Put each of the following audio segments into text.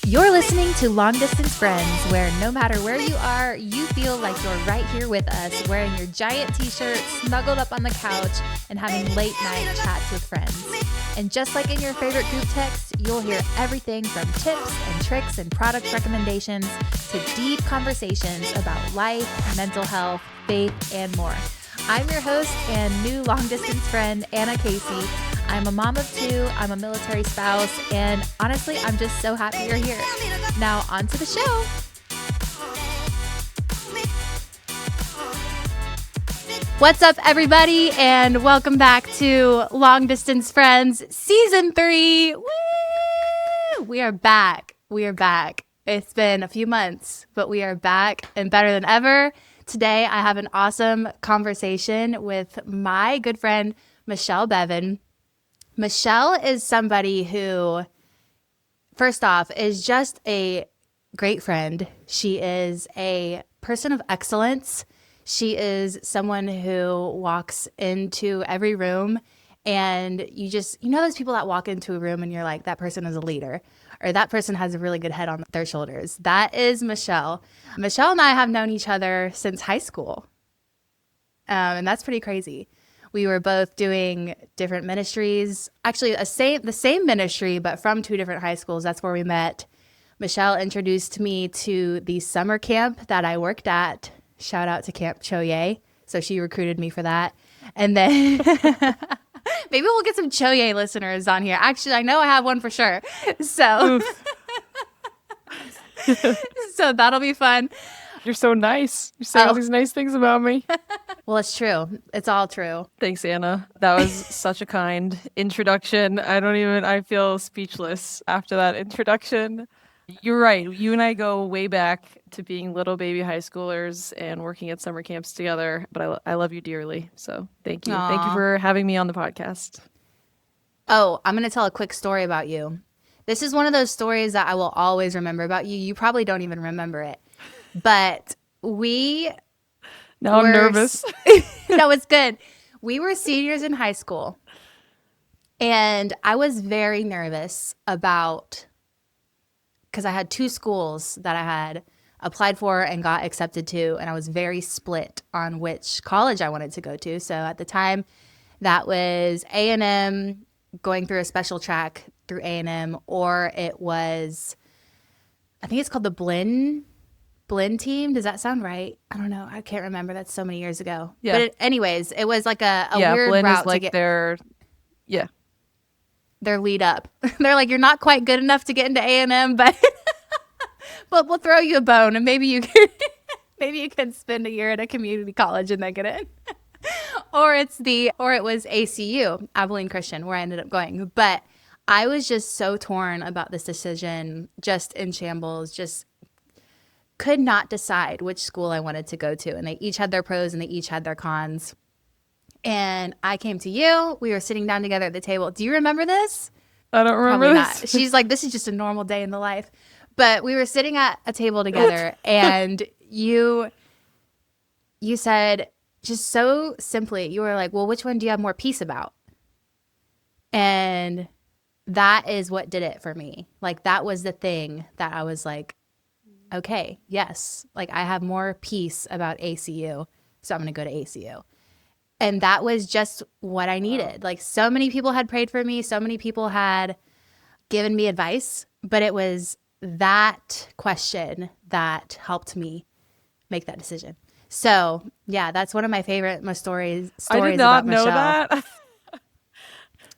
You're listening to Long Distance Friends, where no matter where you are, you feel like you're right here with us, wearing your giant t-shirt, snuggled up on the couch, and having late night chats with friends. And just like in your favorite group text, you'll hear everything from tips and tricks and product recommendations to deep conversations about life, mental health, faith, and more. I'm your host and new long distance friend, Anna Casey. I'm a mom of two, I'm a military spouse, and honestly, I'm just so happy you're here. Now, on to the show. What's up, everybody, and welcome back to Long Distance Friends Season 3. Woo! We are back. It's been a few months, but we are back and better than ever. Today, I have an awesome conversation with my good friend, Michelle Bevan. Michelle is somebody who, first off, is just a great friend. She is a person of excellence. She is someone who walks into every room and you know those people that walk into a room and you're like, that person is a leader or that person has a really good head on their shoulders. That is Michelle. Michelle and I have known each other since high school. And that's pretty crazy. We were both doing different ministries, actually the same ministry, but from two different high schools. That's where we met. Michelle introduced me to the summer camp that I worked at. Shout out to Camp Choye. So she recruited me for that. And then maybe we'll get some Choye listeners on here. Actually, I know I have one for sure. So, so that'll be fun. You're so nice. You're saying all these nice things about me. Well, it's true. It's all true. Thanks, Anna. That was such a kind introduction. I feel speechless after that introduction. You're right. You and I go way back to being little baby high schoolers and working at summer camps together. But I love you dearly. So thank you. Aww. Thank you for having me on the podcast. Oh, I'm going to tell a quick story about you. This is one of those stories that I will always remember about you. You probably don't even remember it. But I'm nervous. No, it's good. We were seniors in high school, and I was very nervous because I had two schools that I had applied for and got accepted to, and I was very split on which college I wanted to go to. So at the time, that was A&M, going through a special track through A&M, or it was, I think it's called the Blinn team. Does that sound right? I don't know. I can't remember. That's so many years ago. Yeah. But anyways, it was like a weird Blinn route is like to get their lead up. They're like, you're not quite good enough to get into A&M, but we'll throw you a bone and maybe you can spend a year at a community college and then get in. or it was ACU, Abilene Christian, where I ended up going. But I was just so torn about this decision, just in shambles, just could not decide which school I wanted to go to. And they each had their pros and they each had their cons. And I came to you. We were sitting down together at the table. Do you remember this? I don't remember Probably this. Not. She's like, this is just a normal day in the life. But we were sitting at a table together and you said just so simply, you were like, well, which one do you have more peace about? And that is what did it for me. Like, that was the thing that I was like, okay, yes, like I have more peace about ACU, so I'm going to go to ACU. And that was just what I needed. Like, so many people had prayed for me. So many people had given me advice, but it was that question that helped me make that decision. So yeah, that's one of my favorite stories I did not about know Michelle. that.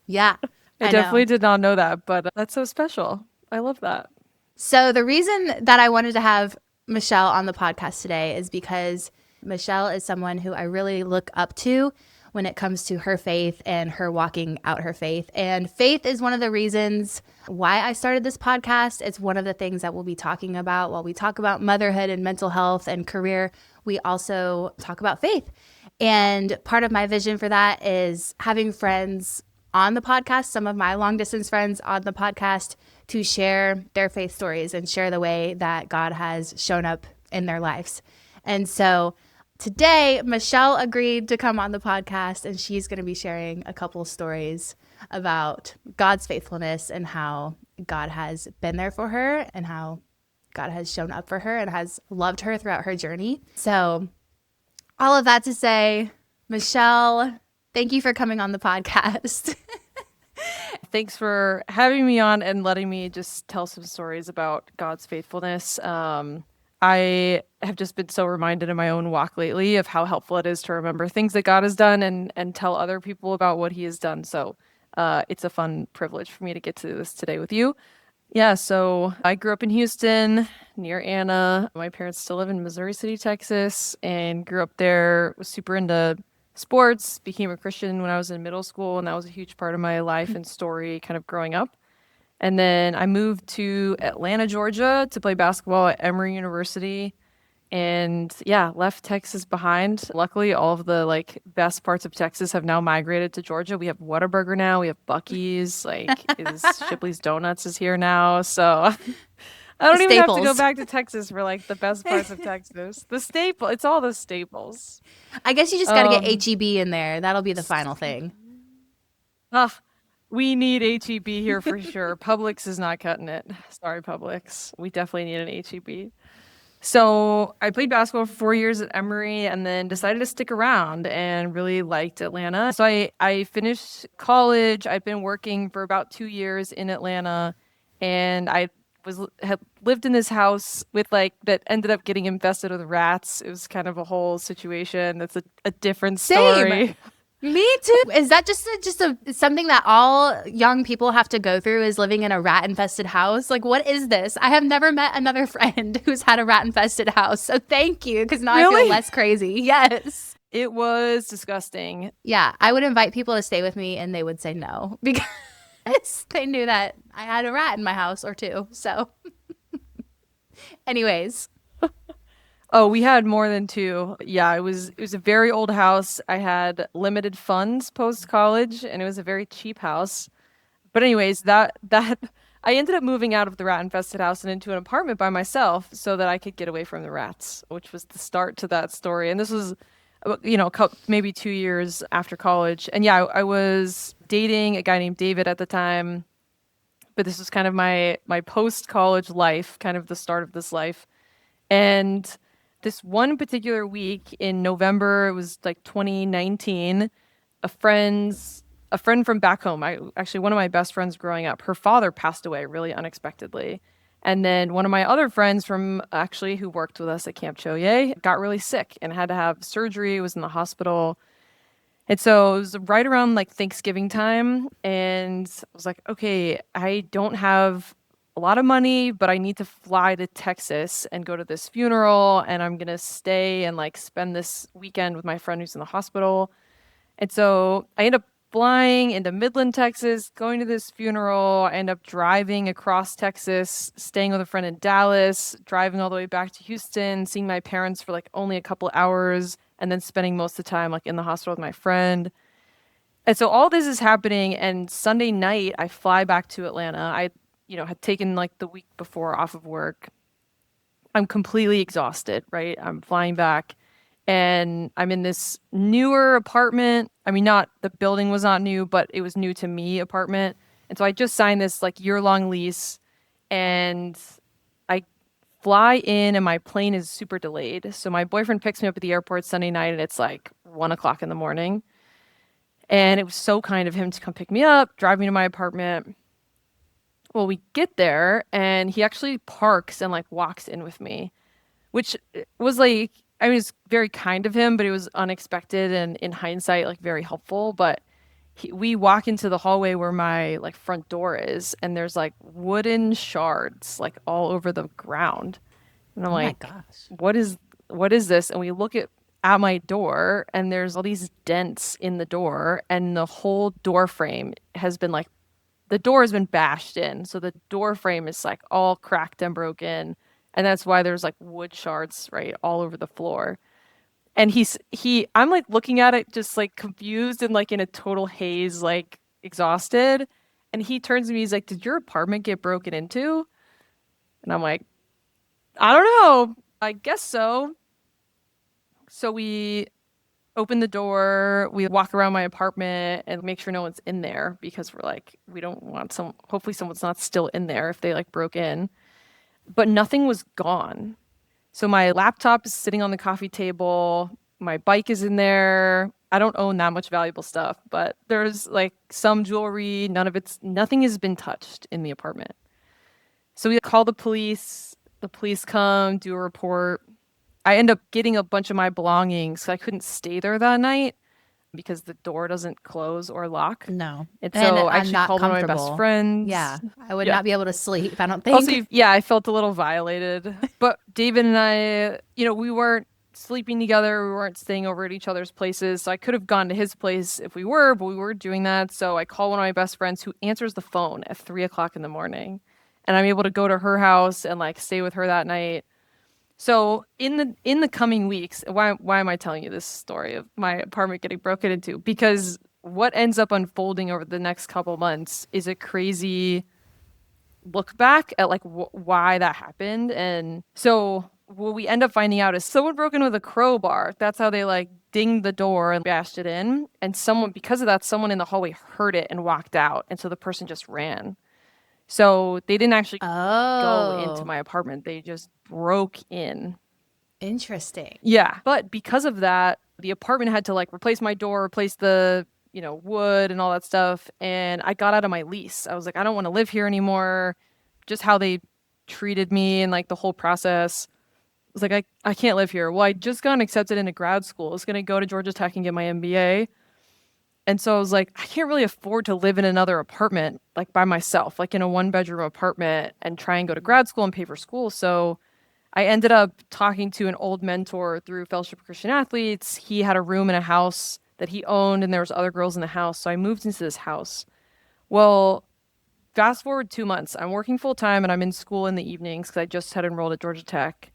Yeah, I definitely did not know that, but that's so special. I love that. So the reason that I wanted to have Michelle on the podcast today is because Michelle is someone who I really look up to when it comes to her faith and her walking out her faith. And faith is one of the reasons why I started this podcast. It's one of the things that we'll be talking about while we talk about motherhood and mental health and career. We also talk about faith. And part of my vision for that is having friends on the podcast, some of my long distance friends on the podcast, to share their faith stories and share the way that God has shown up in their lives. And so today, Michelle agreed to come on the podcast, and she's going to be sharing a couple stories about God's faithfulness and how God has been there for her and how God has shown up for her and has loved her throughout her journey. So, all of that to say, Michelle, thank you for coming on the podcast. Thanks for having me on and letting me just tell some stories about God's faithfulness. I have just been so reminded in my own walk lately of how helpful it is to remember things that God has done and tell other people about what he has done. So it's a fun privilege for me to get to this today with you. Yeah, so I grew up in Houston near Anna. My parents still live in Missouri City, Texas, and grew up there, was super into sports, became a Christian when I was in middle school, and that was a huge part of my life and story kind of growing up. And then I moved to Atlanta, Georgia to play basketball at Emory University. And yeah, left Texas behind. Luckily, all of the like best parts of Texas have now migrated to Georgia. We have Whataburger now. We have Buc-ee's. Like, is Shipley's Donuts is here now. So I don't even have to go back to Texas for like the best parts of Texas. The staple. It's all the staples. I guess you just got to get H-E-B in there. That'll be the final thing. We need H-E-B here for sure. Publix is not cutting it. Sorry, Publix. We definitely need an H-E-B. So I played basketball for 4 years at Emory and then decided to stick around and really liked Atlanta. So I finished college. I'd been working for about 2 years in Atlanta, and I had lived in this house with like that ended up getting infested with rats. It was kind of a whole situation. That's a different story. Same. Me too. Is that just something that all young people have to go through, is living in a rat infested house? Like, what is this? I have never met another friend who's had a rat infested house. So thank you, because now I feel less crazy. Yes. It was disgusting. Yeah. I would invite people to stay with me and they would say no because they knew that I had a rat in my house or two. So anyways. Oh, we had more than two. Yeah, it was a very old house. I had limited funds post college, and it was a very cheap house. But anyways, that I ended up moving out of the rat infested house and into an apartment by myself so that I could get away from the rats, which was the start to that story. And this was, maybe 2 years after college. And yeah, I was dating a guy named David at the time. But this was kind of my post college life, kind of the start of this life. And this one particular week in November, it was like 2019, a friend from back home, actually one of my best friends growing up, her father passed away really unexpectedly. And then one of my other friends from actually who worked with us at Camp Choye got really sick and had to have surgery, was in the hospital. And so it was right around like Thanksgiving time. And I was like, okay, I don't have a lot of money, but I need to fly to Texas and go to this funeral. And I'm going to stay and like spend this weekend with my friend who's in the hospital. And so I end up flying into Midland, Texas, going to this funeral. I end up driving across Texas, staying with a friend in Dallas, driving all the way back to Houston, seeing my parents for like only a couple hours, and then spending most of the time like in the hospital with my friend. And so all this is happening, and Sunday night I fly back to Atlanta. I had taken like the week before off of work. I'm completely exhausted, right? I'm flying back and I'm in this newer apartment. I mean, not the building was not new, but it was new to me apartment. And so I just signed this like year-long lease, and I fly in and my plane is super delayed. So my boyfriend picks me up at the airport Sunday night and it's like 1 o'clock in the morning. And it was so kind of him to come pick me up, drive me to my apartment. Well, we get there and he actually parks and like walks in with me, which was like, I mean, it's very kind of him, but it was unexpected and in hindsight, like very helpful. But we walk into the hallway where my like front door is, and there's like wooden shards like all over the ground. And I'm like, gosh, what is this? And we look at my door, and there's all these dents in the door, and the whole door frame has been like, the door has been bashed in. So the door frame is like all cracked and broken. And that's why there's like wood shards, right, all over the floor. And I'm like looking at it just like confused and like in a total haze, like exhausted. And he turns to me, he's like, "Did your apartment get broken into?" And I'm like, "I don't know. I guess so." So we open the door, we walk around my apartment and make sure no one's in there because we're like, we don't want hopefully someone's not still in there if they like broke in. But nothing was gone. So my laptop is sitting on the coffee table, my bike is in there. I don't own that much valuable stuff, but there's like some jewelry, nothing has been touched in the apartment. So we call the police come, do a report. I end up getting a bunch of my belongings. So I couldn't stay there that night because the door doesn't close or lock. No. And And so I I'm actually not called one of my best comfortable. friends. Yeah. I would Yeah. not be able to sleep, I don't think. Also, yeah, I felt a little violated. But David and I, we weren't sleeping together. We weren't staying over at each other's places. So I could have gone to his place if we were, but we weren't doing that. So I call one of my best friends who answers the phone at 3 o'clock in the morning. And I'm able to go to her house and like stay with her that night. So in the coming weeks, why am I telling you this story of my apartment getting broken into? Because what ends up unfolding over the next couple months is a crazy look back at like why that happened. And so what we end up finding out is someone broke in with a crowbar. That's how they like dinged the door and bashed it in. And because of that, someone in the hallway heard it and walked out. And so the person just ran. So they didn't actually go into Oh, my apartment. They just broke in. interesting. Yeah. But because of that, the apartment had to like replace my door, replace the, wood and all that stuff. And I got out of my lease. I was like, I don't want to live here anymore. Just how they treated me and like the whole process. I was like, I can't live here. Well, I just got accepted into grad school. I was going to go to Georgia Tech and get my MBA. And so I was like, I can't really afford to live in another apartment, like by myself, like in a 1-bedroom apartment and try and go to grad school and pay for school. So I ended up talking to an old mentor through Fellowship of Christian Athletes. He had a room in a house that he owned and there was other girls in the house. So I moved into this house. Well, fast forward 2 months, I'm working full time and I'm in school in the evenings because I just had enrolled at Georgia Tech.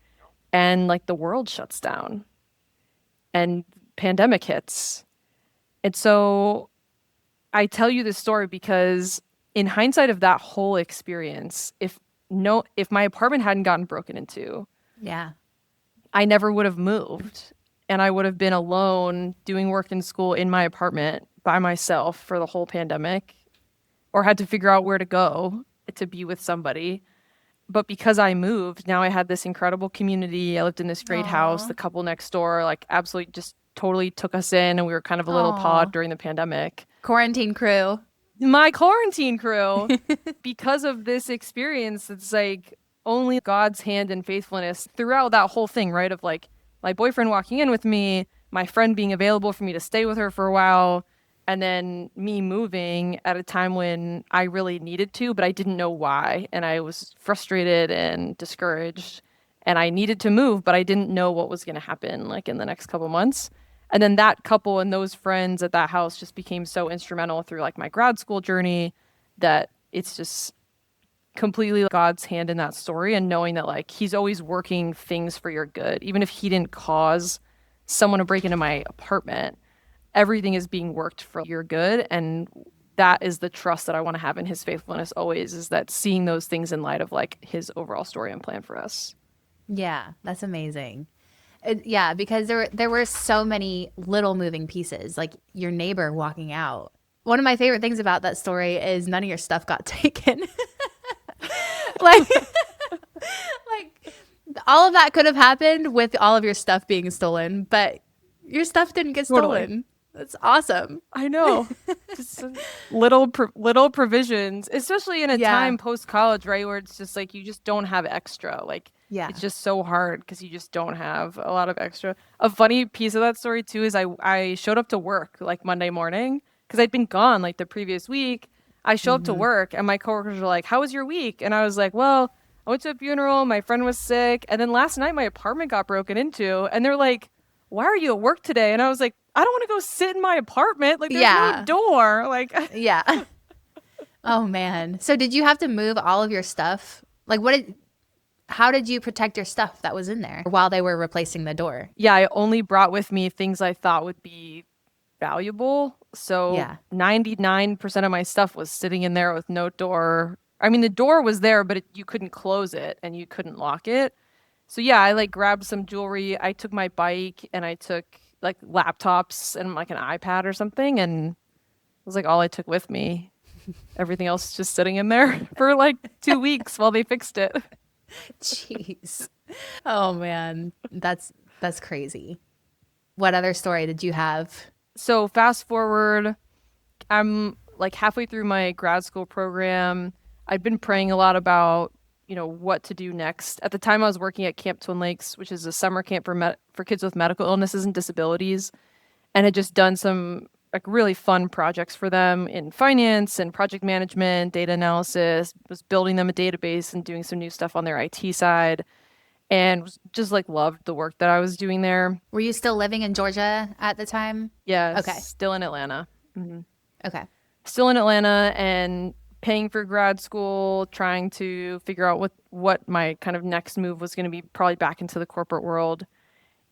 And like the world shuts down and pandemic hits. And so I tell you this story because in hindsight of that whole experience, if my apartment hadn't gotten broken into, Yeah. I never would have moved and I would have been alone doing work in school in my apartment by myself for the whole pandemic or had to figure out where to go to be with somebody. But because I moved, now I had this incredible community. I lived in this great house. Aw. The couple next door, like, absolutely just totally took us in, and we were kind of a little pod Aw. during the pandemic. Quarantine crew. My quarantine crew, because of this experience, it's like only God's hand and faithfulness throughout that whole thing, right? Of like my boyfriend walking in with me, my friend being available for me to stay with her for a while, and then me moving at a time when I really needed to, but I didn't know why. And I was frustrated and discouraged. And I needed to move, but I didn't know what was going to happen like in the next couple months. And then that couple and those friends at that house just became so instrumental through like my grad school journey that it's just completely God's hand in that story and knowing that like he's always working things for your good. Even if he didn't cause someone to break into my apartment, everything is being worked for your good. And that is the trust that I want to have in his faithfulness always, is that seeing those things in light of like his overall story and plan for us. Yeah, that's amazing. Yeah, because there were so many little moving pieces, like your neighbor walking out. One of my favorite things about that story is none of your stuff got taken. like like all of that could have happened with all of your stuff being stolen, but your stuff didn't get Totally. stolen. That's awesome. I know. Just little provisions, especially in a Yeah. time post college, right, where it's just like you just don't have extra. Like Yeah. it's just so hard because you just don't have a lot of extra. A funny piece of that story too is I showed up to work like Monday morning because I'd been gone like the previous week. I show up to work and my coworkers were like, "How was your week?" And I was like, "Well, I went to a funeral. My friend was sick, and then last night my apartment got broken into." And they're like, "Why are you at work today?" And I was like, I don't want to go sit in my apartment. Like, there's Yeah. no door. Like, Yeah. Oh man. So did you have to move all of your stuff? Like how did you protect your stuff that was in there while they were replacing the door? yeah, I only brought with me things I thought would be valuable. So Yeah. 99% of my stuff was sitting in there with no door. I mean, the door was there, but you couldn't close it and you couldn't lock it. So yeah, I like grabbed some jewelry. I took my bike and I took like laptops and like an iPad or something, and it was like all I took with me. Everything else is just sitting in there for like 2 weeks while they fixed it. Jeez. Oh man, that's crazy. What other story did you have? So fast forward, I'm like halfway through my grad school program. I'd been praying a lot about, what to do next. At the time, I was working at Camp Twin Lakes, which is a summer camp for kids with medical illnesses and disabilities, and had just done some like really fun projects for them in finance and project management, data analysis, was building them a database and doing some new stuff on their IT side, and just like loved the work that I was doing there. Were you still living in Georgia at the time? Yeah, Okay. still in Atlanta. Okay. Still in Atlanta and paying for grad school, trying to figure out what my kind of next move was going to be, probably back into the corporate world.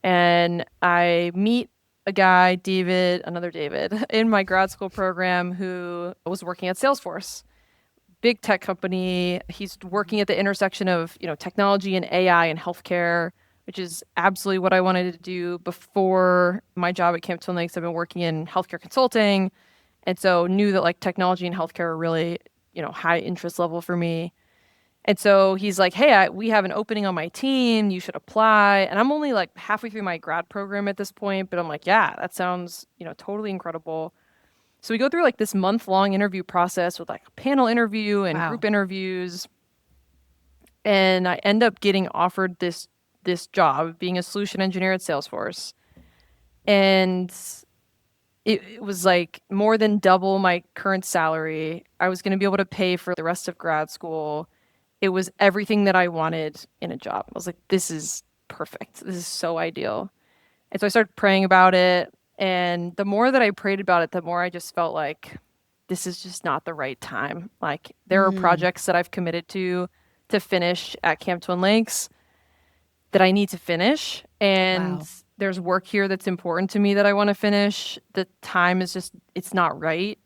And I meet a guy, David, another David, in my grad school program who was working at Salesforce, big tech company. He's working at the intersection of, technology and AI and healthcare, which is absolutely what I wanted to do before my job at Camp Twin Lakes. I've been working in healthcare consulting, and so knew that like technology and healthcare are really, high interest level for me. And so he's like, "Hey, we have an opening on my team. You should apply." And I'm only like halfway through my grad program at this point, but I'm like, "Yeah, that sounds, totally incredible." So we go through like this month-long interview process with like a panel interview and Wow. group interviews, and I end up getting offered this job being a solution engineer at Salesforce. And it was like more than double my current salary. I was going to be able to pay for the rest of grad school. It was everything that I wanted in a job. I was like, this is perfect. This is so ideal. And so I started praying about it. And the more that I prayed about it, the more I just felt like this is just not the right time. Like there are Mm, projects that I've committed to finish at Camp Twin Lakes that I need to finish. And wow. there's work here that's important to me that I want to finish. The time is just, it's not right.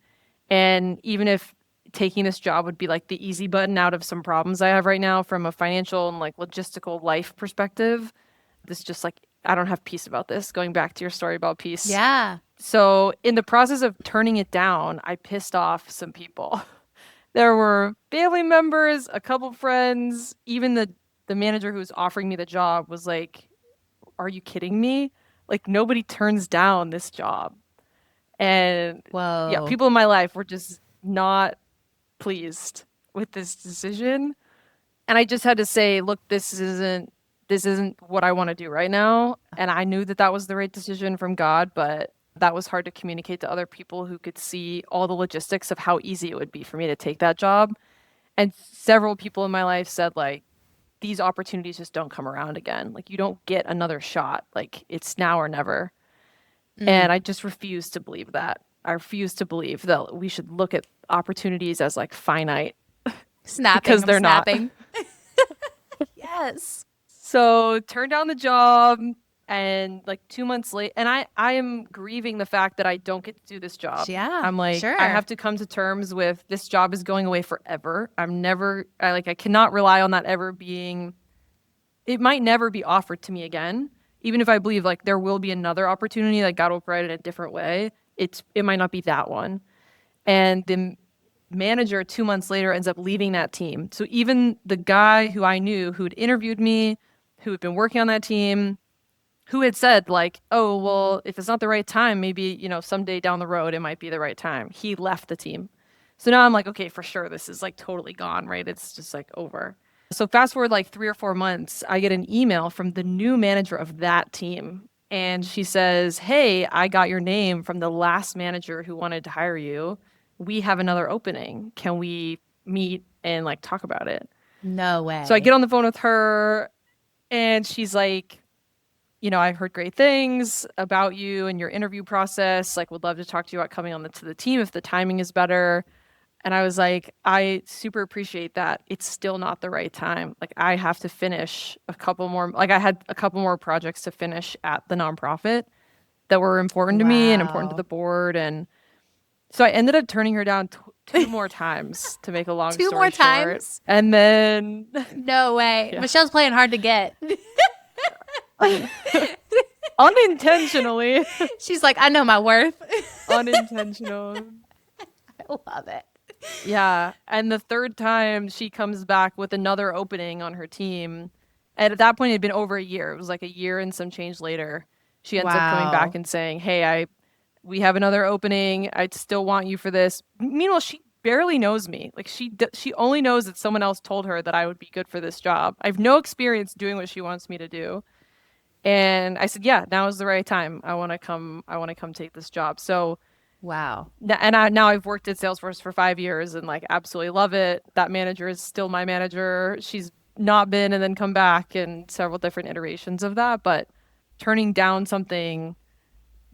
And even if taking this job would be like the easy button out of some problems I have right now from a financial and like logistical life perspective, this just like, I don't have peace about this. Going back to your story about peace. Yeah. So, in the process of turning it down, I pissed off some people. There were family members, a couple friends, even the manager who was offering me the job was like, "Are you kidding me? Like nobody turns down this job." And yeah, Whoa. people in my life were just not pleased with this decision. And I just had to say, "Look, this isn't what I want to do right now." And I knew that that was the right decision from God, but that was hard to communicate to other people who could see all the logistics of how easy it would be for me to take that job. And several people in my life said like these opportunities just don't come around again. Like you don't get another shot. Like it's now or never. Mm. And I just refuse to believe that. I refuse to believe that we should look at opportunities as like finite Snapping. because I'm they're not. snapping. Yes. So turned down the job, and like 2 months late, and I am grieving the fact that I don't get to do this job. Yeah. I'm like, I Sure. have to come to terms with this job is going away forever. I cannot rely on that ever being, it might never be offered to me again. Even if I believe like there will be another opportunity, like God will provide it in a different way, it might not be that one. And the manager 2 months later ends up leaving that team. So even the guy who I knew who'd interviewed me, who had been working on that team, who had said like, "Oh, well, if it's not the right time, maybe, someday down the road it might be the right time." He left the team. So now I'm like, okay, for sure this is like totally gone, right? It's just like over. So fast forward like 3 or 4 months, I get an email from the new manager of that team. And she says, "Hey, I got your name from the last manager who wanted to hire you. We have another opening. Can we meet and like talk about it?" No So I get way. on the phone with her and she's like, "I've heard great things about you and your interview process. Like, would love to talk to you about coming on to the team if the timing is better." And I was like, "I super appreciate that. It's still not the right time. Like, I have to finish a couple more, like, I had a couple more projects to finish at the nonprofit that were important to me and important to the Wow. board. And So I ended up turning her down two more times, to make a long Two story more short. times? And then, No way. yeah, Michelle's playing hard to get. unintentionally, She's like, I know my worth. unintentional. I love it. Yeah. And the third time she comes back with another opening on her team. And at that point, it had been over a year. It was like a year and some change later. She ends up coming back Wow. and saying, "Hey, we have another opening. I still want you for this." Meanwhile, she barely knows me. Like she only knows that someone else told her that I would be good for this job. I have no experience doing what she wants me to do. And I said, "Yeah, now is the right time. I want to come. I want to come take this job." So Wow. now I've worked at Salesforce for 5 years and like absolutely love it. That manager is still my manager. She's not been and then come back and several different iterations of that. But turning down something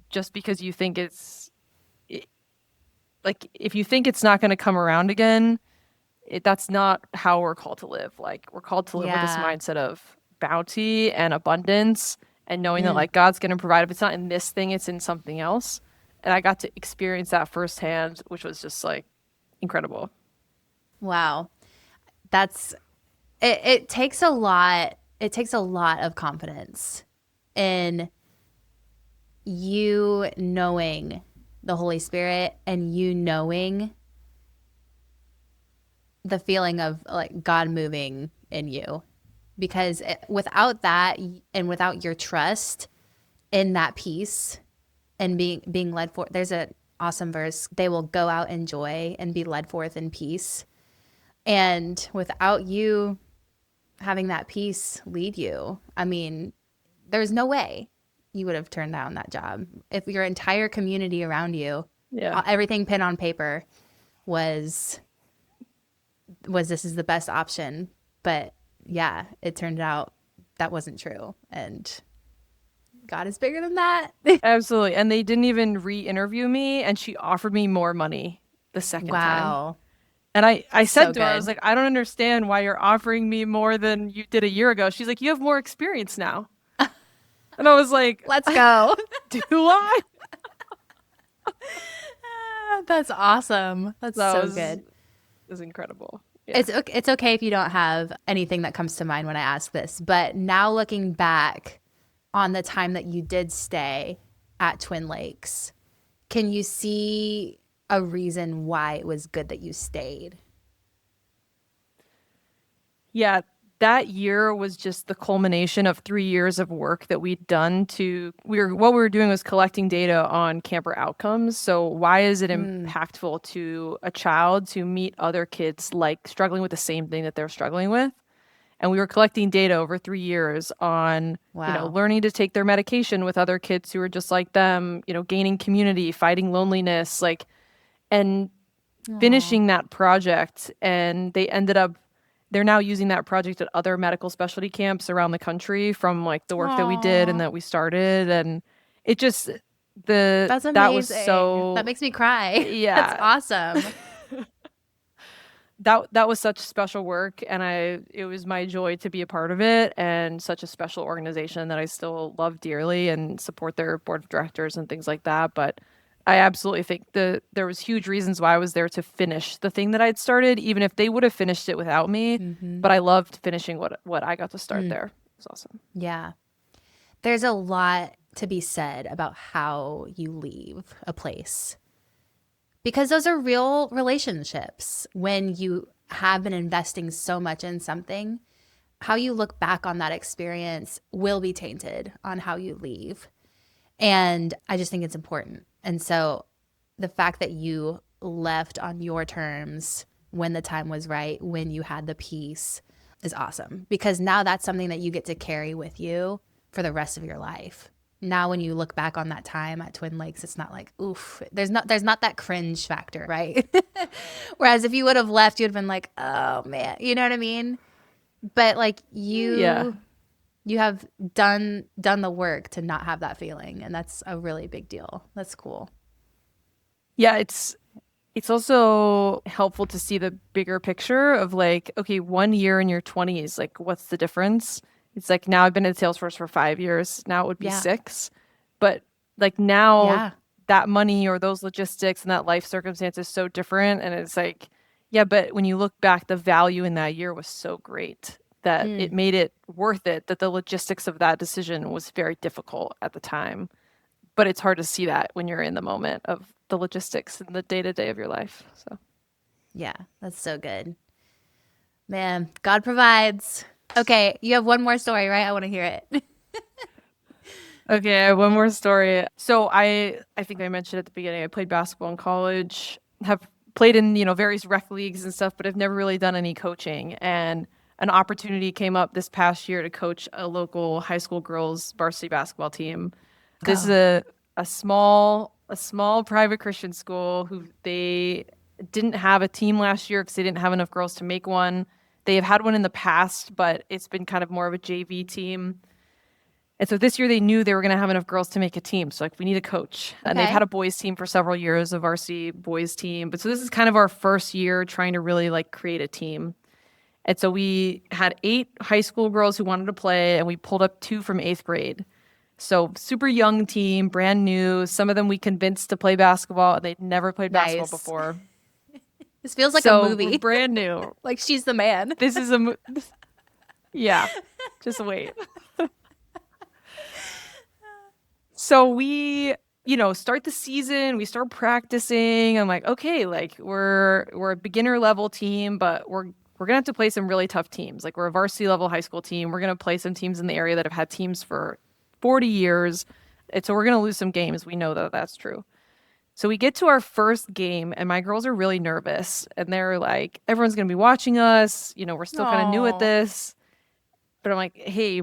just because you think it, like if you think it's not going to come around again, that's not how we're called to live. Like we're called to live with this Yeah. mindset of bounty and abundance and knowing that Mm. like God's going to provide. If it's not in this thing, it's in something else. And I got to experience that firsthand, which was just like incredible. Wow. That's it takes a lot. It takes a lot of confidence in you knowing the Holy Spirit and you knowing the feeling of like God moving in you. Because without that and without your trust in that peace and being led forth, there's an awesome verse. They will go out in joy and be led forth in peace. And without you having that peace lead you, I mean, there's no way you would have turned down that job. If your entire community around you, Yeah. everything pen on paper was this is the best option. But yeah, it turned out that wasn't true. And God is bigger than that. Absolutely. And they didn't even re-interview me and she offered me more money the second time. Wow. And I So said to her, I was good. like, I don't understand why you're offering me more than you did a year ago. She's like, you have more experience now. And I was like, Let's go. do I? That's awesome. That's That so was good. incredible. Yeah. It's okay if you don't have anything that comes to mind when I ask this, but now looking back on the time that you did stay at Twin Lakes, can you see a reason why it was good that you stayed? Yeah, that year was just the culmination of 3 years of work that we'd done what we were doing was collecting data on camper outcomes. So why is it Mm, impactful to a child to meet other kids like struggling with the same thing that they're struggling with? And we were collecting data over 3 years on, wow. learning to take their medication with other kids who are just like them, gaining community, fighting loneliness, like, and Aw. finishing that project. And they're now using that project at other medical specialty camps around the country from like the work that we did and Aw. that we started. And it just, That's that was amazing. That so, makes me cry. That's yeah, awesome. that was such special work and it was my joy to be a part of it and such a special organization that I still love dearly and support their board of directors and things like that. But I absolutely think there was huge reasons why I was there to finish the thing that I'd started, even if they would have finished it without me. Hmm. But I loved finishing what I got to start there. It was awesome. Yeah. There's a lot to be said about how you leave a place because those are real relationships. When you have been investing so much in something, how you look back on that experience will be tainted on how you leave. And I just think it's important. And so the fact that you left on your terms when the time was right, when you had the peace, is awesome because now that's something that you get to carry with you for the rest of your life. Now when you look back on that time at Twin Lakes, it's not like, oof, there's not that cringe factor, right? Whereas if you would have left, you'd have been like, oh man, you know what I mean? But like Yeah. you have done the work to not have that feeling, and that's a really big deal. That's cool. Yeah, it's also helpful to see the bigger picture of like, okay, 1 year in your 20s, like what's the difference? It's like now I've been at Salesforce for 5 years. Now it would be Yeah. 6. But like now Yeah. that money or those logistics and that life circumstance is so different. And it's like, yeah, but when you look back, the value in that year was so great that it made it worth it, that the logistics of that decision was very difficult at the time. But it's hard to see that when you're in the moment of the logistics and the day-to-day of your life. So Yeah, that's so good. Man, God provides. Okay, you have one more story, right? I want to hear it. okay, I have one more story. So I think I mentioned at the beginning, I played basketball in college, have played in, various rec leagues and stuff, but I've never really done any coaching. And an opportunity came up this past year to coach a local high school girls varsity basketball team. This is Oh, a small private Christian school who they didn't have a team last year because they didn't have enough girls to make one. They have had one in the past, but it's been kind of more of a JV team. And so this year they knew they were going to have enough girls to make a team. So like we need a coach. And they've okay. had a boys team for several years, a varsity boys team. But so this is kind of our first year trying to really like create a team. And so we had 8 high school girls who wanted to play, and we pulled up 2 from 8th grade. So super young team, brand new. Some of them we convinced to play basketball, and they'd never played basketball Nice. before. This feels like a So we're movie. brand new. Like she's the man. This is yeah, just wait. So we, start the season, we start practicing. I'm like, okay, like we're a beginner level team, but we're gonna have to play some really tough teams. Like we're a varsity level high school team. We're gonna play some teams in the area that have had teams for 40 years. And so we're gonna lose some games. We know that that's true. So we get to our first game, and my girls are really nervous, and they're like, everyone's gonna be watching us. We're still kind of new at Oh, this. But I'm like, hey,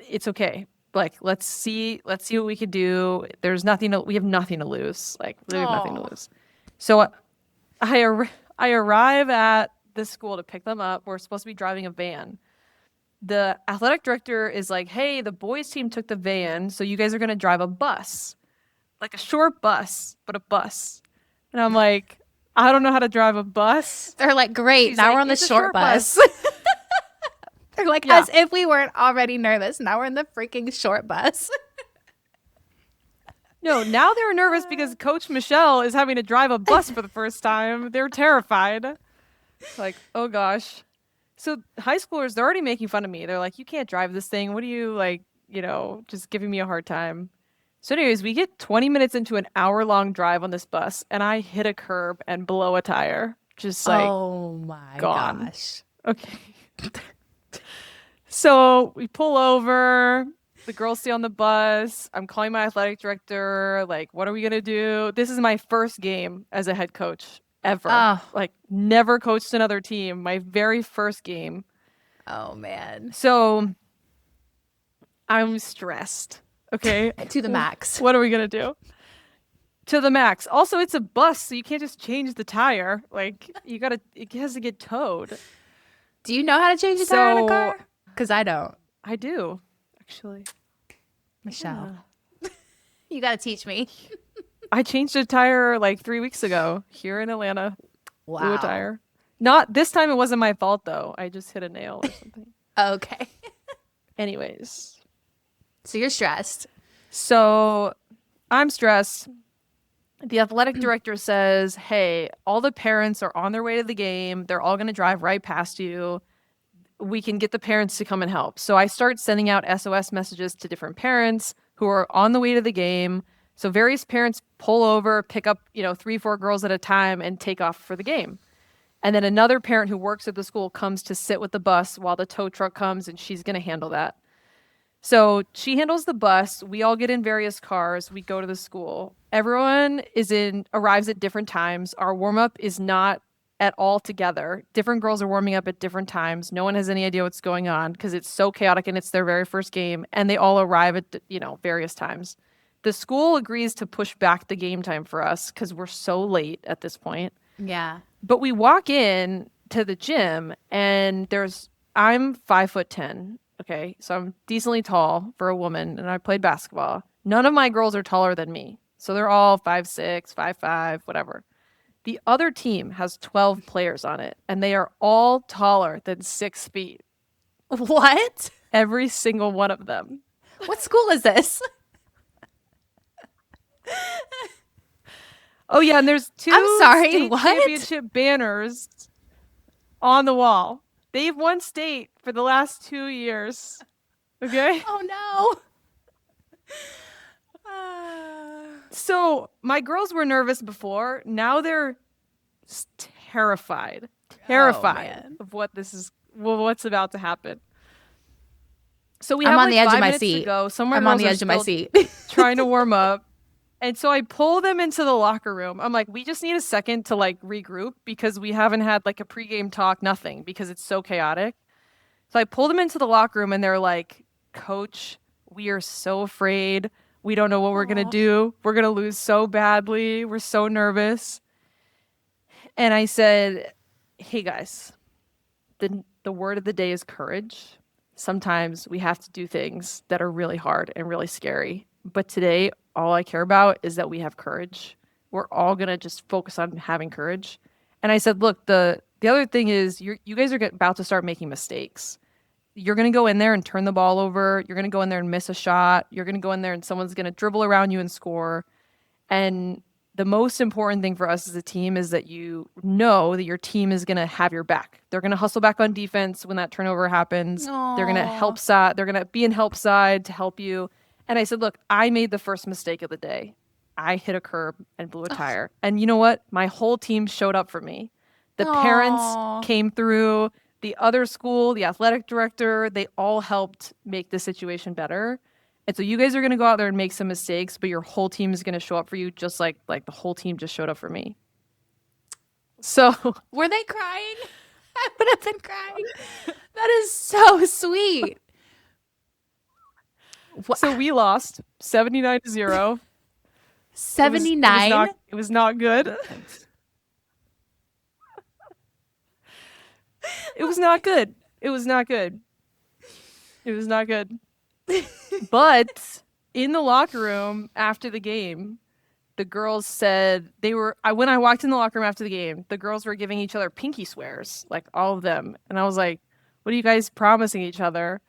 it's okay. Like, let's see what we can do. We have nothing to lose. Like, we have nothing to oh. lose. So I arrive at the school to pick them up. We're supposed to be driving a van. The athletic director is like, hey, the boys team took the van, so you guys are going to drive a bus, like a short bus, but a bus. And I'm like, I don't know how to drive a bus. They're like, great. She's Now like, we're on the it's a short bus. They're like, Yeah. as if we weren't already nervous. Now we're in the freaking short bus. No, now they're nervous because Coach Michelle is having to drive a bus for the first time. They're terrified. Like, oh gosh. So high schoolers, they're already making fun of me. They're like, you can't drive this thing. What are you like, just giving me a hard time. So anyways, we get 20 minutes into an hour-long drive on this bus, and I hit a curb and blow a tire. Just like Oh my gone. gosh. Okay. So we pull over. The girls stay on the bus. I'm calling my athletic director. Like, what are we going to do? This is my first game as a head coach ever. Oh, Like, never coached another team. My very first game. oh man. So I'm stressed. Okay. To the max. What are we going to do? To the max. Also, it's a bus, so you can't just change the tire. Like, it has to get towed. Do you know how to change a tire in a So- car? Because I don't. I do, actually. Michelle, you got to teach me. I changed a tire like 3 weeks ago here in Atlanta. Blew a Wow. tire. Not this time. It wasn't my fault though. I just hit a nail or something. Okay. Anyways, So you're stressed. so I'm stressed. The athletic director says, "Hey, all the parents are on their way to the game. They're all going to drive right past you. We can get the parents to come and help." So I start sending out SOS messages to different parents who are on the way to the game. So various parents pull over, pick up, 3, 4 girls at a time and take off for the game. And then another parent who works at the school comes to sit with the bus while the tow truck comes, and she's going to handle that. So she handles the bus. We all get in various cars. We go to the school. Everyone arrives at different times. Our warm up is not at all together. Different girls are warming up at different times. No one has any idea what's going on because it's so chaotic and it's their very first game, and they all arrive at various times. The school agrees to push back the game time for us because we're so late at this point. Yeah. But we walk in to the gym, and I'm 5'10". Okay, so I'm decently tall for a woman, and I played basketball. None of my girls are taller than me, so they're all 5'6", 5'5", whatever. The other team has 12 players on it, and they are all taller than 6 feet. What? Every single one of them. What school is this? Oh yeah, and there's I'm 2 sorry, state what? championship banners on the wall. They've won state for the last 2 years. Okay? Oh no. So, my girls were nervous before. Now they're terrified. Oh Terrified man. of what's about to happen. So we I'm have on like the edge of 5 my minutes to seat. go. Some of my I'm on girls the are edge of my still seat. trying to warm up. And so I pull them into the locker room. I'm like, we just need a second to like regroup because we haven't had like a pregame talk, nothing, because it's so chaotic. So I pull them into the locker room and they're like, Coach, we are so afraid. We don't know what we're going to Aw. do. We're going to lose so badly. We're so nervous. And I said, hey guys, the word of the day is courage. Sometimes we have to do things that are really hard and really scary. But today, all I care about is that we have courage. We're all going to just focus on having courage. And I said, look, the other thing is you guys are about to start making mistakes. You're going to go in there and turn the ball over. You're going to go in there and miss a shot. You're going to go in there and someone's going to dribble around you and score. And the most important thing for us as a team is that you know that your team is going to have your back. They're going to hustle back on defense when that turnover happens. They're going to Aw. help side. They're going to be in help side to help you. And I said, look, I made the first mistake of the day. I hit a curb and blew a tire. And you know what? My whole team showed up for me. The parents Aw. came through, the other school, the athletic director, they all helped make the situation better. And so you guys are going to go out there and make some mistakes, but your whole team is going to show up for you just like the whole team just showed up for me. So Were they crying? I would have been crying. That is so sweet. so we lost 79-0. It was 79? not good. It was not good. It was not good. It was not good. But in the locker room after the game, the girls said when I walked in the locker room after the game, the girls were giving each other pinky swears, like all of them. And I was like, what are you guys promising each other?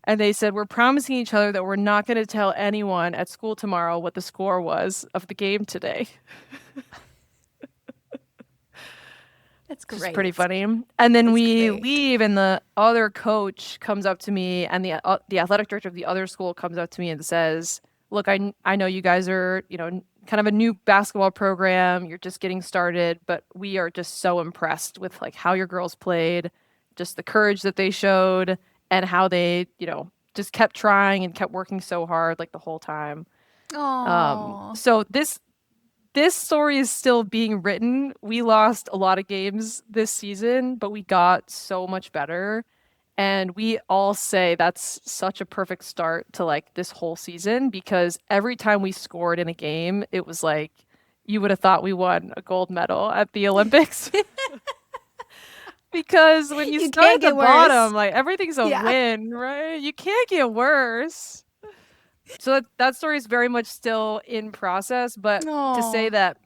And they said, we're promising each other that we're not going to tell anyone at school tomorrow what the score was of the game today. That's Which great. is pretty funny. And then we great. leave, and the other coach comes up to me, and the athletic director of the other school comes up to me and says, "Look, I know you guys are kind of a new basketball program. You're just getting started, but we are just so impressed with like how your girls played, just the courage that they showed, and how they just kept trying and kept working so hard like the whole time." Aw. So this story is still being written. We lost a lot of games this season, but we got so much better. And we all say that's such a perfect start to like this whole season because every time we scored in a game, it was like you would have thought we won a gold medal at the Olympics. Because when you start can't at the get worse. bottom, like everything's a Yeah. win, right? You can't get worse. So that story is very much still in process, but to say Aw. that,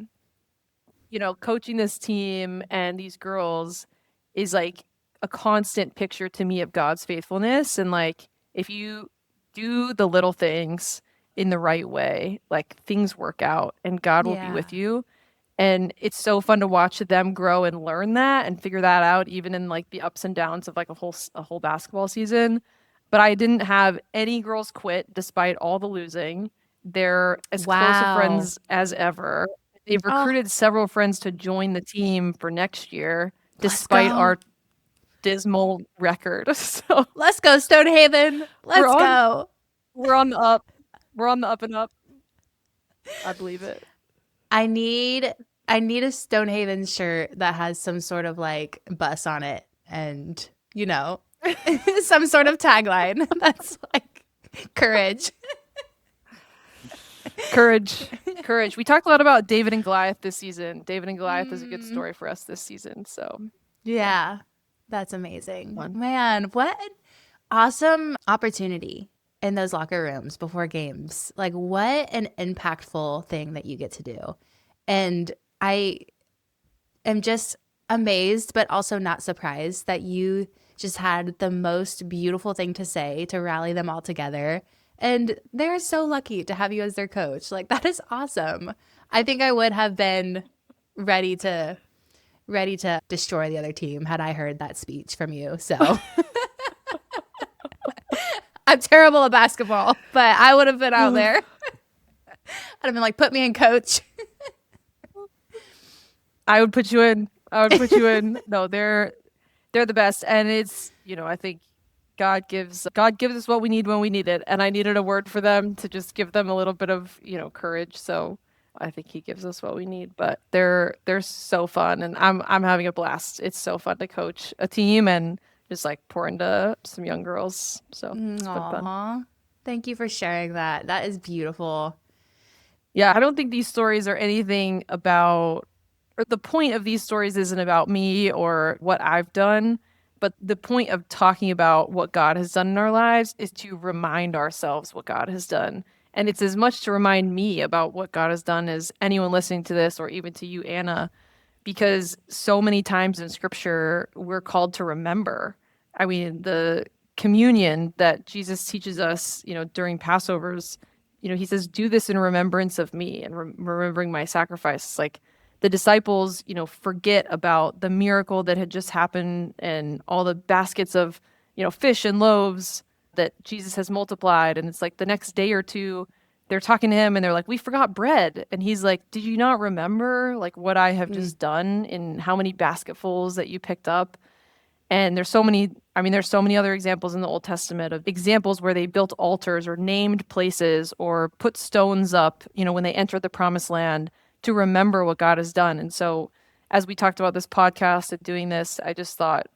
coaching this team and these girls is like a constant picture to me of God's faithfulness. And like, if you do the little things in the right way, like things work out and God will be Yeah. with you. And it's so fun to watch them grow and learn that and figure that out, even in like the ups and downs of like a whole basketball season. But I didn't have any girls quit despite all the losing. They're as close of Wow. friends as ever. They've Oh, recruited several friends to join the team for next year, let's despite go. our dismal record. So Let's go, Stonehaven. we're Let's on go. we're on the up. We're on the up and up. I believe it. I need a Stonehaven shirt that has some sort of like bus on it and, some sort of tagline that's like courage. Courage. We talked a lot about David and Goliath this season. David and Goliath is a good story for us this season. So Yeah. That's amazing. Fun. Man, what an awesome opportunity in those locker rooms before games. Like what an impactful thing that you get to do. And I am just amazed, but also not surprised that you just had the most beautiful thing to say to rally them all together And they're so lucky to have you as their coach. Like, that is awesome. I think I would have been ready to destroy the other team had I heard that speech from you. So I'm terrible at basketball, but I would have been out there. I'd have been like, put me in, coach. I would put you in. I would put you in. No, they're the best, and it's, I think God gives us what we need when we need it, and I needed a word for them to just give them a little bit of courage. So I think He gives us what we need. But they're so fun, and I'm having a blast. It's so fun to coach a team and just like pour into some young girls. So it's been fun. Aw, thank you for sharing that. That is beautiful. Yeah, I don't think these stories are anything about, or the point of these stories isn't about me or what I've done, but the point of talking about what God has done in our lives is to remind ourselves what God has done. And it's as much to remind me about what God has done as anyone listening to this, or even to you, Anna, because so many times in scripture, we're called to remember. I mean, the communion that Jesus teaches us, during Passovers, he says, do this in remembrance of me and remembering my sacrifice. Like, the disciples, forget about the miracle that had just happened and all the baskets of, fish and loaves that Jesus has multiplied. And it's like the next day or two, they're talking to him and they're like, we forgot bread. And he's like, did you not remember like what I have just done in how many basketfuls that you picked up? And there's so many other examples in the Old Testament of examples where they built altars or named places or put stones up, when they entered the promised land to remember what God has done. And so as we talked about this podcast and doing this, I just thought,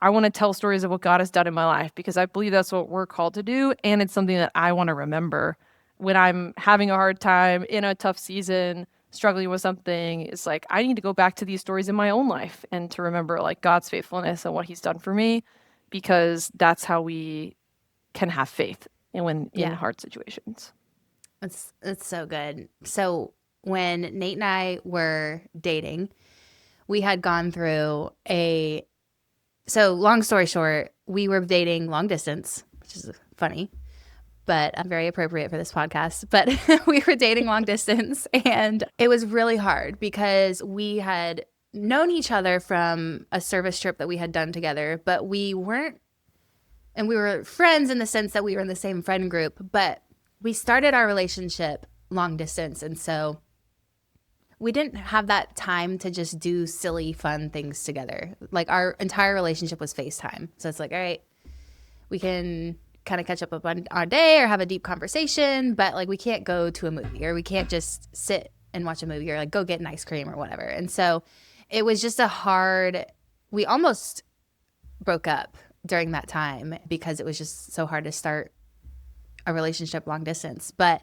I want to tell stories of what God has done in my life because I believe that's what we're called to do. And it's something that I want to remember when I'm having a hard time in a tough season, struggling with something. It's like, I need to go back to these stories in my own life and to remember like God's faithfulness and what He's done for me, because that's how we can have faith in hard situations. It's so good. So when Nate and I were dating, we had gone through so long story short, we were dating long distance, which is funny, but very appropriate for this podcast. But we were dating long distance, and it was really hard because we had known each other from a service trip that we had done together, but we weren't, and we were friends in the sense that we were in the same friend group, but we started our relationship long distance. And so we didn't have that time to just do silly, fun things together. Like, our entire relationship was FaceTime. So it's like, all right, we can kind of catch up on our day or have a deep conversation, but like, we can't go to a movie, or we can't just sit and watch a movie, or like go get an ice cream or whatever. And so it was just we almost broke up during that time because it was just so hard to start a relationship long distance. But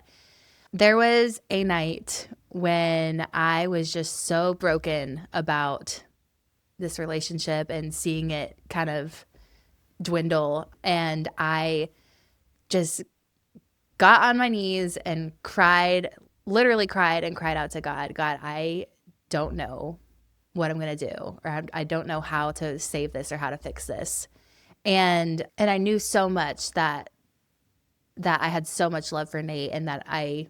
there was a night when I was just so broken about this relationship and seeing it kind of dwindle. And I just got on my knees and literally cried out to God. God, I don't know what I'm going to do, or I don't know how to save this or how to fix this. And I knew so much that I had so much love for Nate, and that I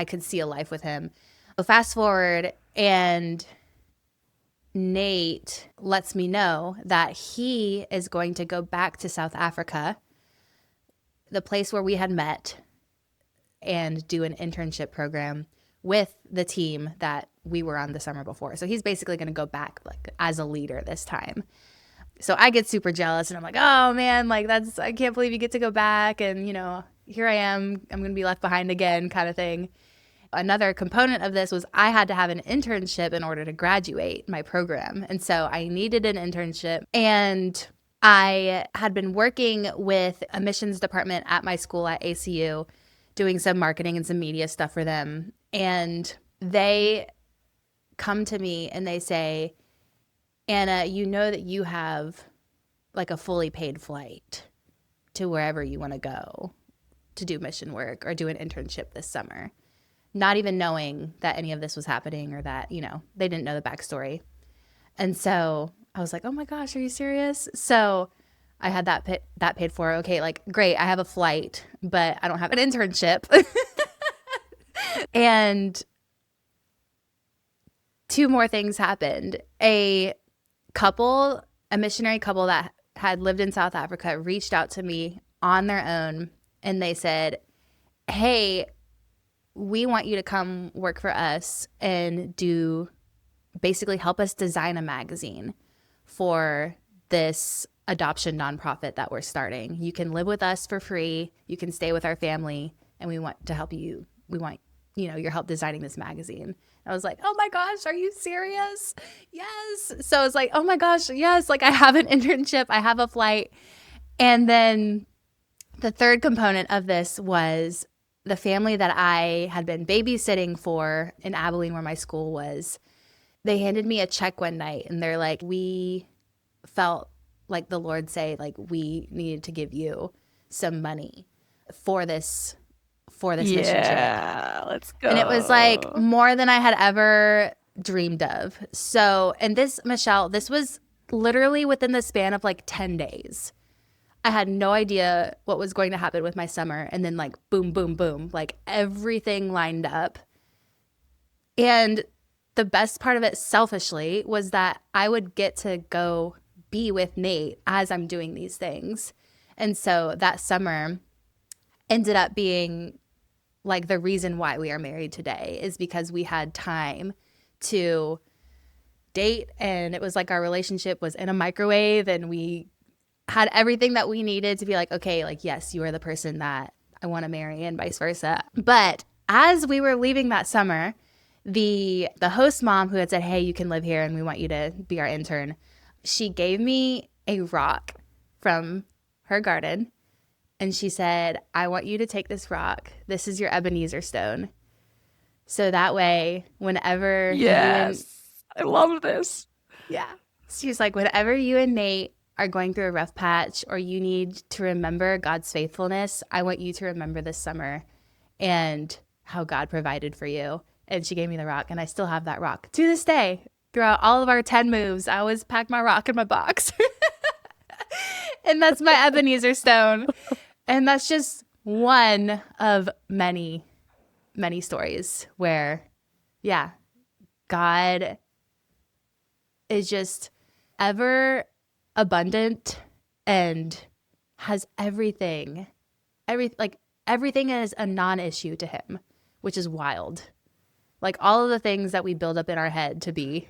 could see a life with him. So fast forward, and Nate lets me know that he is going to go back to South Africa, the place where we had met, and do an internship program with the team that we were on the summer before. So he's basically going to go back like as a leader this time. So I get super jealous, and I'm like, oh man, like I can't believe you get to go back. And, here I am, I'm going to be left behind again, kind of thing. Another component of this was I had to have an internship in order to graduate my program. And so I needed an internship, and I had been working with a missions department at my school at ACU, doing some marketing and some media stuff for them. And they come to me and they say, Anna, you know that you have like a fully paid flight to wherever you want to go to do mission work or do an internship this summer, not even knowing that any of this was happening, or that, they didn't know the backstory. And so I was like, oh my gosh, are you serious? So I had that paid for. Okay, like great, I have a flight, but I don't have an internship. And two more things happened. A missionary couple that had lived in South Africa reached out to me on their own, and they said, hey, we want you to come work for us and basically help us design a magazine for this adoption nonprofit that we're starting. You can live with us for free. You can stay with our family, and we want to help you. We want, your help designing this magazine. I was like, oh my gosh, are you serious? Yes. So I was like, oh my gosh, yes. Like I have an internship, I have a flight. And then the third component of this was the family that I had been babysitting for in Abilene, where my school was. They handed me a check one night, and they're like, we felt like the Lord say, like, we needed to give you some money for this mission trip. Yeah, let's go. And it was like more than I had ever dreamed of. So, and this, Michelle, this was literally within the span of like 10 days. I had no idea what was going to happen with my summer. And then like boom, boom, boom, like everything lined up. And the best part of it, selfishly, was that I would get to go be with Nate as I'm doing these things. And so that summer ended up being like the reason why we are married today, is because we had time to date, and it was like our relationship was in a microwave, and we had everything that we needed to be like, okay, like, yes, you are the person that I want to marry, and vice versa. But as we were leaving that summer, the host mom who had said, hey, you can live here and we want you to be our intern, she gave me a rock from her garden. And she said, I want you to take this rock. This is your Ebenezer stone. So that way, whenever I love this. Yeah. She's like, whenever you and Nate are going through a rough patch, or you need to remember God's faithfulness, I want you to remember this summer and how God provided for you. And she gave me the rock, and I still have that rock to this day. Throughout all of our 10 moves, I always pack my rock in my box. And that's my Ebenezer stone. And that's just one of many, many stories where, yeah, God is just ever abundant and has everything. Everything is a non-issue to him, which is wild. Like all of the things that we build up in our head to be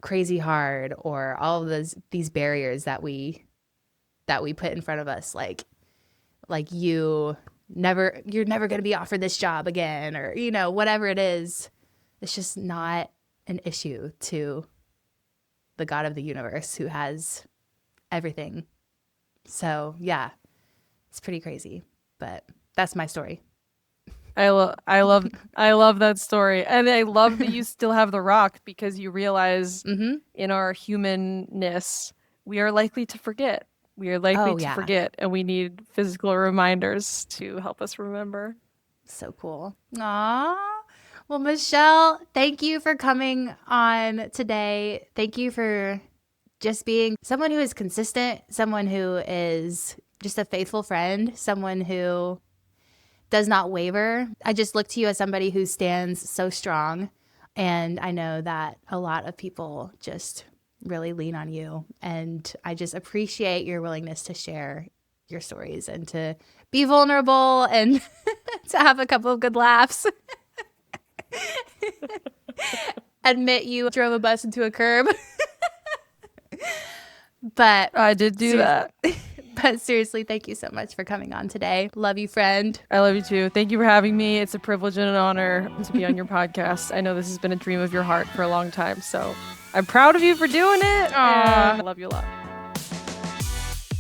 crazy hard, or all of these barriers that we put in front of us, like you're never going to be offered this job again, or whatever it is. It's just not an issue to the God of the universe, who has everything. So yeah, it's pretty crazy, but that's my story. I love that story. And I love that you still have the rock, because you realize in our humanness, we are likely to forget. We are likely to forget, and we need physical reminders to help us remember. So cool. Aww. Well, Michelle, thank you for coming on today. Thank you for just being someone who is consistent, someone who is just a faithful friend, someone who does not waver. I just look to you as somebody who stands so strong. And I know that a lot of people just really lean on you. And I just appreciate your willingness to share your stories and to be vulnerable and to have a couple of good laughs. Admit you drove a bus into a curb. But I did do that. But seriously, thank you so much for coming on today. Love you, friend. I love you too. Thank you for having me. It's a privilege and an honor to be on your podcast. I know this has been a dream of your heart for a long time, so I'm proud of you for doing it. I love you a lot.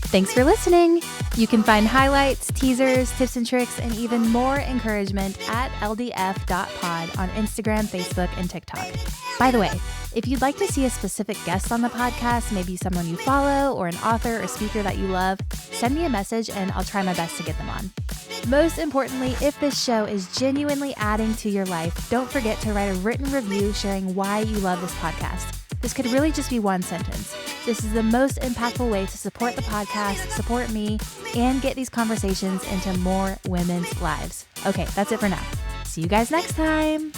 Thanks for listening. You can find highlights, teasers, tips and tricks, and even more encouragement at ldf.pod on Instagram, Facebook, and TikTok. By the way, if you'd like to see a specific guest on the podcast, maybe someone you follow or an author or speaker that you love, send me a message and I'll try my best to get them on. Most importantly, if this show is genuinely adding to your life, don't forget to write a written review sharing why you love this podcast. This could really just be one sentence. This is the most impactful way to support the podcast, support me, and get these conversations into more women's lives. Okay, that's it for now. See you guys next time.